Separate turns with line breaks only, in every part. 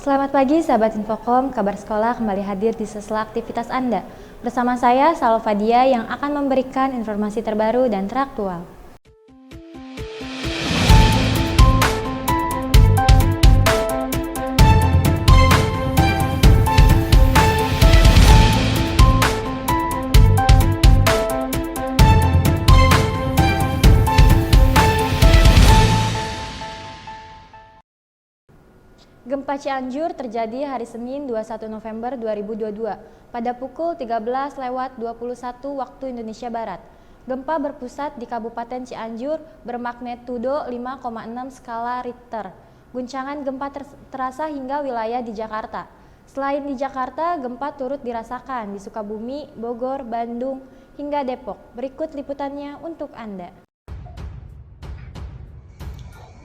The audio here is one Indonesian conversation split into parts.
Selamat pagi sahabat Infocom, kabar sekolah kembali hadir di sela aktivitas Anda. Bersama saya Salvadia yang akan memberikan informasi terbaru dan teraktual. Gempa Cianjur terjadi hari Senin 21 November 2022 pada pukul 13.21 waktu Indonesia Barat. Gempa berpusat di Kabupaten Cianjur bermagnitudo 5,6 skala Richter. Guncangan gempa terasa hingga wilayah di Jakarta. Selain di Jakarta, gempa turut dirasakan di Sukabumi, Bogor, Bandung, hingga Depok. Berikut liputannya untuk Anda.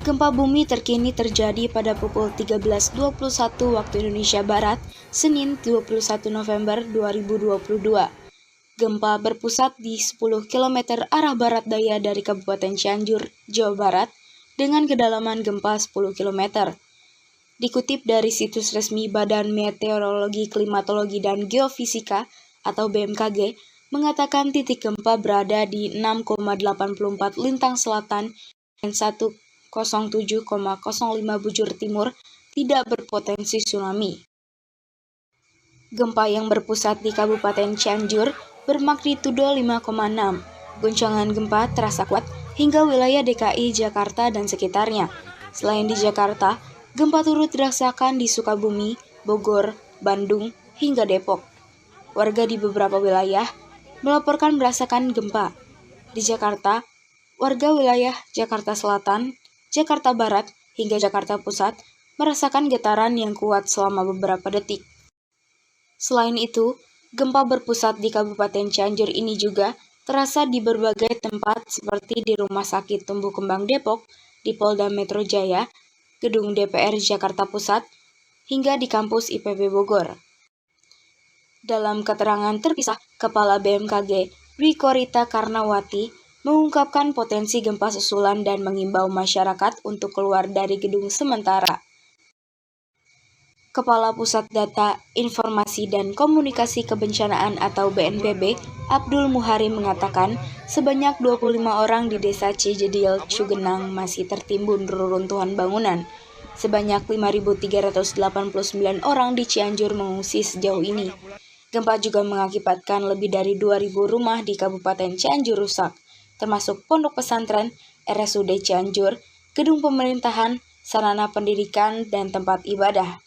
Gempa bumi terkini terjadi pada pukul 13.21 waktu Indonesia Barat, Senin 21 November 2022. Gempa berpusat di 10 km arah barat daya dari Kabupaten Cianjur, Jawa Barat, dengan kedalaman gempa 10 km. Dikutip dari situs resmi Badan Meteorologi, Klimatologi, dan Geofisika atau BMKG, mengatakan titik gempa berada di 6,84 lintang selatan dan 107,05 bujur timur, tidak berpotensi tsunami. Gempa yang berpusat di Kabupaten Cianjur bermagnitudo 5,6. Guncangan gempa terasa kuat hingga wilayah DKI Jakarta dan sekitarnya. Selain di Jakarta, gempa turut dirasakan di Sukabumi, Bogor, Bandung, hingga Depok. Warga di beberapa wilayah melaporkan merasakan gempa. Di Jakarta, warga wilayah Jakarta Selatan, Jakarta Barat, hingga Jakarta Pusat merasakan getaran yang kuat selama beberapa detik. Selain itu, gempa berpusat di Kabupaten Cianjur ini juga terasa di berbagai tempat seperti di Rumah Sakit Tumbuh Kembang Depok, di Polda Metro Jaya, Gedung DPR Jakarta Pusat, hingga di kampus IPB Bogor. Dalam keterangan terpisah, Kepala BMKG Dwi Korita Karnawati mengungkapkan potensi gempa susulan dan mengimbau masyarakat untuk keluar dari gedung sementara. Kepala Pusat Data, Informasi, dan Komunikasi Kebencanaan atau BNPB, Abdul Muhari mengatakan sebanyak 25 orang di Desa Cijedil, Cugenang masih tertimbun reruntuhan bangunan. Sebanyak 5.389 orang di Cianjur mengungsi sejauh ini. Gempa juga mengakibatkan lebih dari 2.000 rumah di Kabupaten Cianjur rusak, termasuk pondok pesantren, RSUD Cianjur, gedung pemerintahan, sarana pendidikan, dan tempat ibadah.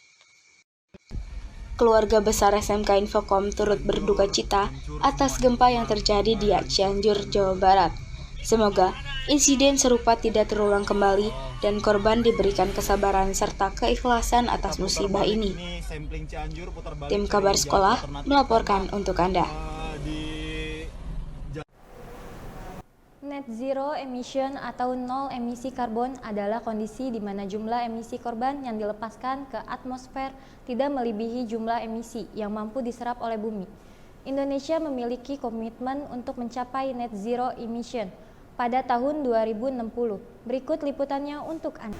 Keluarga besar SMK Infocom turut berduka cita atas gempa yang terjadi di Cianjur, Jawa Barat. Semoga insiden serupa tidak terulang kembali dan korban diberikan kesabaran serta keikhlasan atas musibah ini. Tim Kabar Sekolah melaporkan untuk Anda.
Net zero emission atau nol emisi karbon adalah kondisi di mana jumlah emisi karbon yang dilepaskan ke atmosfer tidak melebihi jumlah emisi yang mampu diserap oleh bumi. Indonesia memiliki komitmen untuk mencapai net zero emission pada tahun 2060. Berikut liputannya untuk Anda.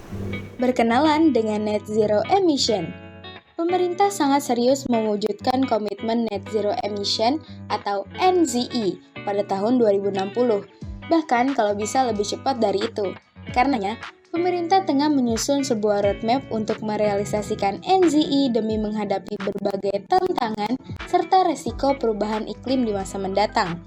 Berkenalan dengan net zero emission. Pemerintah sangat serius mewujudkan komitmen net zero emission atau NZE pada tahun 2060. Bahkan kalau bisa lebih cepat dari itu. Karenanya, pemerintah tengah menyusun sebuah roadmap untuk merealisasikan NZE demi menghadapi berbagai tantangan serta resiko perubahan iklim di masa mendatang.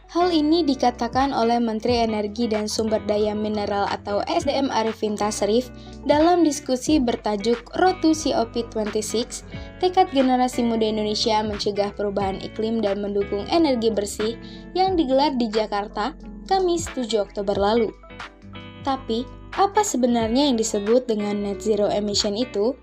Hal ini dikatakan oleh Menteri Energi dan Sumber Daya Mineral atau SDM Arifin Tasrif dalam diskusi bertajuk Road to COP26, tekad generasi muda Indonesia mencegah perubahan iklim dan mendukung energi bersih yang digelar di Jakarta, Kamis 7 Oktober lalu. Tapi, apa sebenarnya yang disebut dengan net zero emission itu?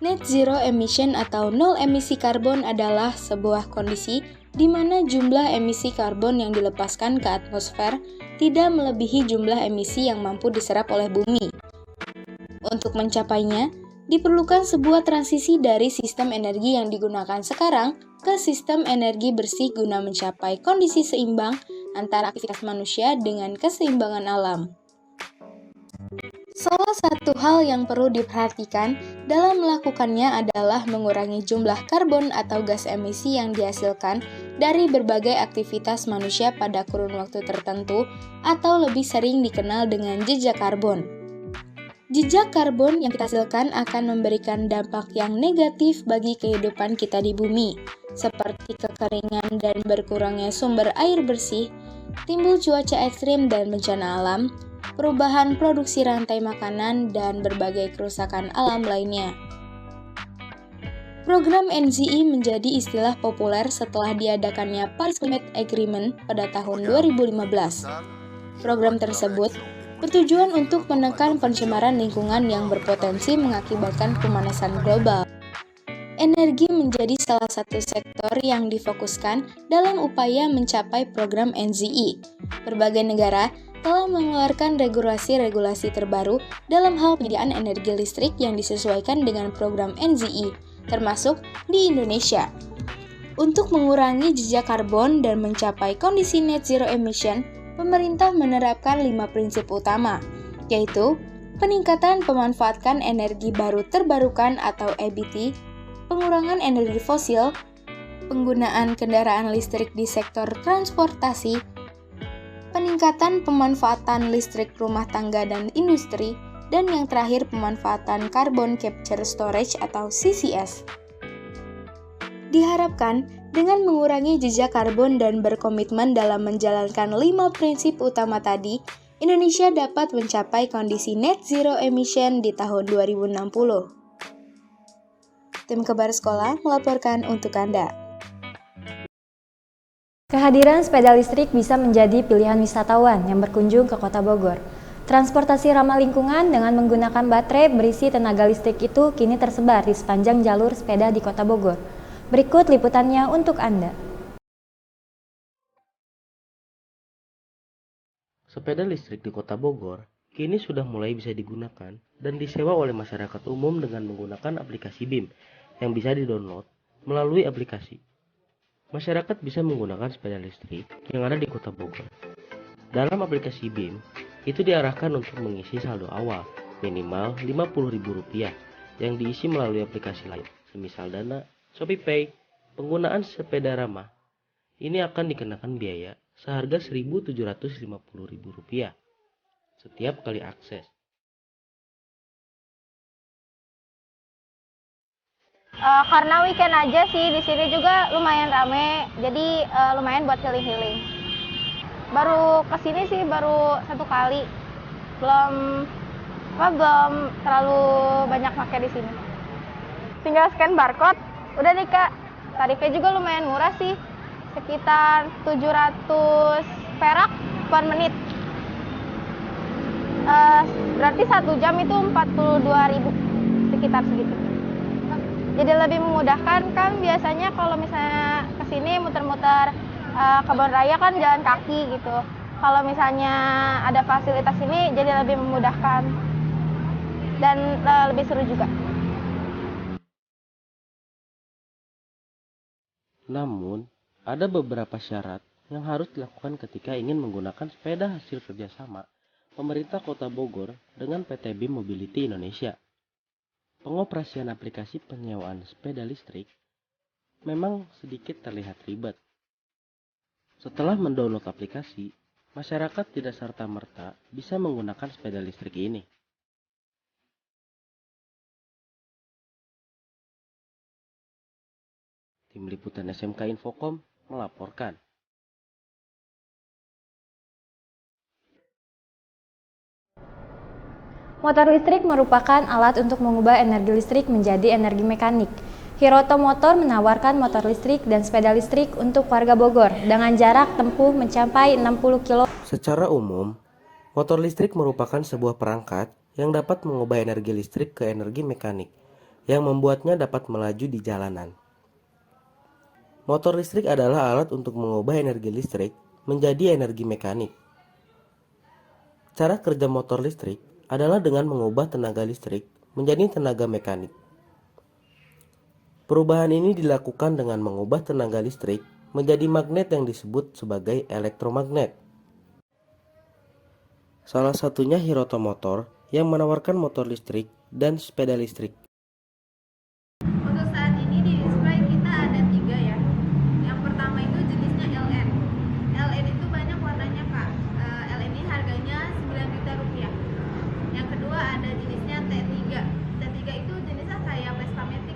Net zero emission atau nol emisi karbon adalah sebuah kondisi di mana jumlah emisi karbon yang dilepaskan ke atmosfer tidak melebihi jumlah emisi yang mampu diserap oleh bumi. Untuk mencapainya, diperlukan sebuah transisi dari sistem energi yang digunakan sekarang ke sistem energi bersih guna mencapai kondisi seimbang antara aktivitas manusia dengan keseimbangan alam. Salah satu hal yang perlu diperhatikan dalam melakukannya adalah mengurangi jumlah karbon atau gas emisi yang dihasilkan dari berbagai aktivitas manusia pada kurun waktu tertentu atau lebih sering dikenal dengan jejak karbon. Jejak karbon yang kita hasilkan akan memberikan dampak yang negatif bagi kehidupan kita di bumi, seperti kekeringan dan berkurangnya sumber air bersih, timbul cuaca ekstrim dan bencana alam, perubahan produksi rantai makanan, dan berbagai kerusakan alam lainnya. Program NZE menjadi istilah populer setelah diadakannya Paris Climate Agreement pada tahun 2015. Program tersebut bertujuan untuk menekan pencemaran lingkungan yang berpotensi mengakibatkan pemanasan global. Energi menjadi salah satu sektor yang difokuskan dalam upaya mencapai program NZE. Berbagai negara telah mengeluarkan regulasi-regulasi terbaru dalam hal penyediaan energi listrik yang disesuaikan dengan program NZE, termasuk di Indonesia. Untuk mengurangi jejak karbon dan mencapai kondisi net zero emission, pemerintah menerapkan 5 prinsip utama, yaitu peningkatan pemanfaatkan energi baru terbarukan atau EBT, pengurangan energi fosil, penggunaan kendaraan listrik di sektor transportasi, peningkatan pemanfaatan listrik rumah tangga dan industri, dan yang terakhir pemanfaatan carbon capture storage atau CCS. Diharapkan dengan mengurangi jejak karbon dan berkomitmen dalam menjalankan 5 prinsip utama tadi, Indonesia dapat mencapai kondisi net zero emission di tahun 2060. Tim Kabar Sekolah melaporkan untuk Anda.
Kehadiran sepeda listrik bisa menjadi pilihan wisatawan yang berkunjung ke Kota Bogor. Transportasi ramah lingkungan dengan menggunakan baterai berisi tenaga listrik itu kini tersebar di sepanjang jalur sepeda di Kota Bogor. Berikut liputannya untuk Anda.
Sepeda listrik di Kota Bogor kini sudah mulai bisa digunakan dan disewa oleh masyarakat umum dengan menggunakan aplikasi BIM yang bisa didownload melalui aplikasi. Masyarakat bisa menggunakan sepeda listrik yang ada di Kota Bogor. Dalam aplikasi BIM, itu diarahkan untuk mengisi saldo awal minimal Rp50.000 yang diisi melalui aplikasi lain, semisal Dana, ShopeePay. Penggunaan sepeda ramah ini akan dikenakan biaya seharga Rp1.750.000 setiap kali akses.
Karena weekend aja sih, di sini juga lumayan rame, jadi lumayan buat healing-healing. Baru kesini sih, baru 1 kali, belum terlalu banyak pakai di sini. Tinggal scan barcode, udah nih Kak. Tarifnya juga lumayan murah sih, sekitar 700 perak per menit. Berarti 1 jam itu 42.000, sekitar segitu. Jadi lebih memudahkan kan, biasanya kalau misalnya kesini muter-muter Kebon Raya kan jalan kaki gitu. Kalau misalnya ada fasilitas ini jadi lebih memudahkan dan lebih seru juga.
Namun, ada beberapa syarat yang harus dilakukan ketika ingin menggunakan sepeda hasil kerjasama pemerintah Kota Bogor dengan PT BIM Mobility Indonesia. Pengoperasian aplikasi penyewaan sepeda listrik memang sedikit terlihat ribet. Setelah mendownload aplikasi, masyarakat tidak serta-merta bisa menggunakan sepeda listrik ini. Tim Liputan SMK Infokom melaporkan.
Motor listrik merupakan alat untuk mengubah energi listrik menjadi energi mekanik. Hiroto Motor menawarkan motor listrik dan sepeda listrik untuk warga Bogor dengan jarak tempuh mencapai 60 km.
Secara umum, motor listrik merupakan sebuah perangkat yang dapat mengubah energi listrik ke energi mekanik, yang membuatnya dapat melaju di jalanan. Motor listrik adalah alat untuk mengubah energi listrik menjadi energi mekanik. Cara kerja motor listrik adalah dengan mengubah tenaga listrik menjadi tenaga mekanik. Perubahan ini dilakukan dengan mengubah tenaga listrik menjadi magnet yang disebut sebagai elektromagnet. Salah satunya Hiroto Motor yang menawarkan motor listrik dan sepeda listrik.
Untuk saat ini di display kita ada 3 ya. Yang pertama itu jenisnya LN. LN itu banyak warnanya Kak. LN ini harganya 9 juta rupiah. Yang kedua ada jenisnya T3. T3 itu jenisnya kayak Vespa Matic.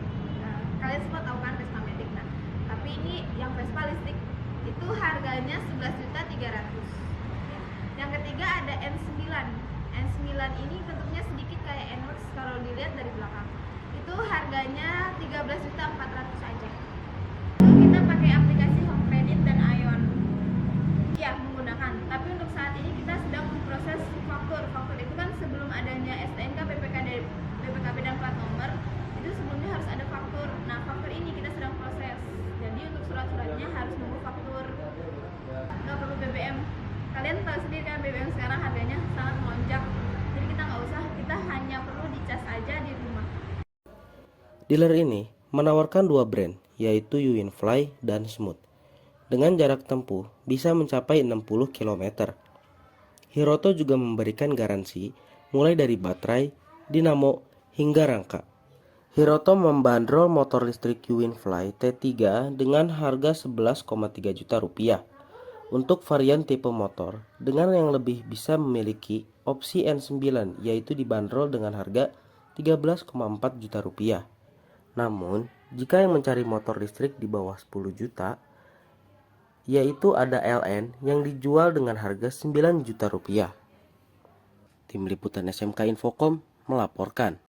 Kalian semua tahu kan Vespa Matic. Nah, tapi ini yang Vespa listrik itu harganya 11.300.000. Yang ketiga ada N9. N9 ini bentuknya sedikit kayak NWOX kalau dilihat dari belakang. Itu harganya 13.400.000 aja. Kita pakai aplikasi Home Credit dan Ion. Ya, menggunakan. Tapi untuk saat ini kita sedang memproses faktur. Faktur itu kan sebelum adanya STNK, BPKB dan plat nomor, itu sebelumnya harus ada faktur. Nah, faktur ini kita sedang proses. Jadi untuk surat-suratnya harus nunggu faktur. Nggak perlu BBM. Kalian tahu sendiri kan BBM sekarang harganya sangat melonjak. Jadi kita nggak usah, kita hanya perlu dicas aja di rumah.
Dealer ini menawarkan 2 brand, yaitu Uwinfly dan Smooth, dengan jarak tempuh bisa mencapai 60 km. Hiroto juga memberikan garansi mulai dari baterai, dinamo, hingga rangka. Hiroto membandrol motor listrik Uwinfly T3 dengan harga 11,3 juta rupiah. Untuk varian tipe motor dengan yang lebih bisa memiliki opsi N9, yaitu dibanderol dengan harga 13,4 juta rupiah. Namun, jika yang mencari motor listrik di bawah 10 juta, yaitu ada LN yang dijual dengan harga 9 juta rupiah. Tim Liputan SMK Infocom melaporkan.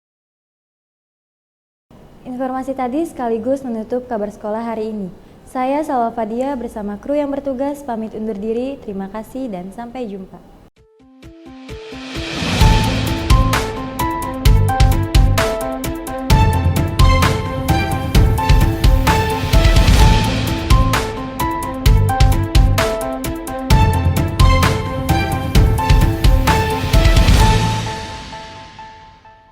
Informasi tadi sekaligus menutup kabar sekolah hari ini. Saya Salwa Fadia bersama kru yang bertugas pamit undur diri. Terima kasih dan sampai jumpa.